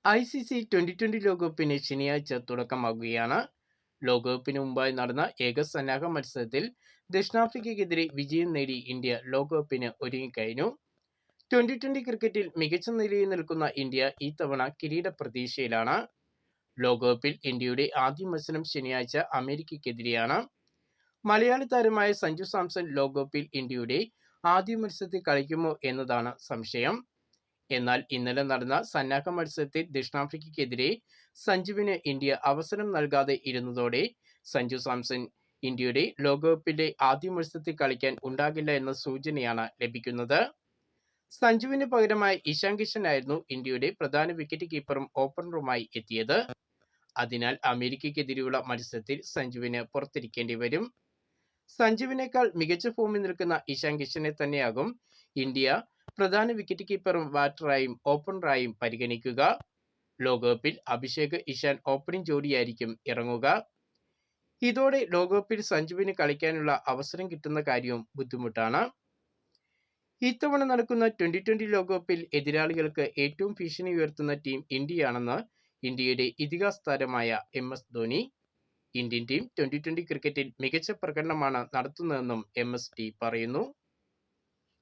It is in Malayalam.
ICC 2020 ലോകകപ്പിന് ശനിയാഴ്ച തുടക്കമാകുകയാണ്. ലോകകപ്പിന് മുമ്പായി നടന്ന ഏകസന്നാഹ മത്സരത്തിൽ ദക്ഷിണാഫ്രിക്കയ്ക്കെതിരെ വിജയം നേടി ഇന്ത്യ ലോകകപ്പിന് ഒരുങ്ങിക്കഴിഞ്ഞു. 2020 ക്രിക്കറ്റിൽ മികച്ച നിലയിൽ നിൽക്കുന്ന ഇന്ത്യ ഇത്തവണ കിരീട പ്രതീക്ഷയിലാണ്. ലോകകപ്പിൽ ഇന്ത്യയുടെ ആദ്യ മത്സരം ശനിയാഴ്ച അമേരിക്കയ്ക്കെതിരെയാണ്. മലയാളി താരമായ സഞ്ജു സാംസൺ ലോകകപ്പിൽ ഇന്ത്യയുടെ ആദ്യ മത്സരത്തിൽ കളിക്കുമോ എന്നതാണ് സംശയം. എന്നാൽ ഇന്നലെ നടന്ന സന്നാഹ മത്സരത്തിൽ ദക്ഷിണാഫ്രിക്കയ്ക്കെതിരെ സഞ്ജുവിന് ഇന്ത്യ അവസരം നൽകാതെ ഇരുന്നതോടെ സഞ്ജു സാംസൺ ഇന്ത്യയുടെ ലോകകപ്പിലെ ആദ്യ മത്സരത്തിൽ കളിക്കാൻ ഉണ്ടാകില്ല എന്ന സൂചനയാണ് ലഭിക്കുന്നത്. സഞ്ജുവിന് പകരമായി ഇഷാൻ കിഷൻ ആയിരുന്നു ഇന്ത്യയുടെ പ്രധാന വിക്കറ്റ് കീപ്പറും ഓപ്പണറുമായി എത്തിയത്. അതിനാൽ അമേരിക്കയ്ക്കെതിരെയുള്ള മത്സരത്തിൽ സഞ്ജുവിന് പുറത്തിരിക്കേണ്ടി വരും. സഞ്ജുവിനേക്കാൾ മികച്ച ഫോമിൽ നിൽക്കുന്ന ഇഷാൻ കിഷനെ തന്നെയാകും ഇന്ത്യ പ്രധാന വിക്കറ്റ് കീപ്പറും ബാറ്ററായും ഓപ്പണറായും പരിഗണിക്കുക. ലോകകപ്പിൽ അഭിഷേക് ഇഷാൻ ഓപ്പണിംഗ് ജോഡിയായിരിക്കും ഇറങ്ങുക. ഇതോടെ ലോകകപ്പിൽ സഞ്ജുവിന് കളിക്കാനുള്ള അവസരം കിട്ടുന്ന കാര്യവും ബുദ്ധിമുട്ടാണ്. ഇത്തവണ നടക്കുന്ന 2020 ലോകകപ്പിൽ എതിരാളികൾക്ക് ഏറ്റവും ഭീഷണി ഉയർത്തുന്ന ടീം ഇന്ത്യയാണെന്ന് ഇന്ത്യയുടെ ഇതിഹാസ താരമായ MS ധോണി. ഇന്ത്യൻ ടീം 2020 ക്രിക്കറ്റിൽ മികച്ച പ്രകടനമാണ് നടത്തുന്നതെന്നും MSD പറയുന്നു.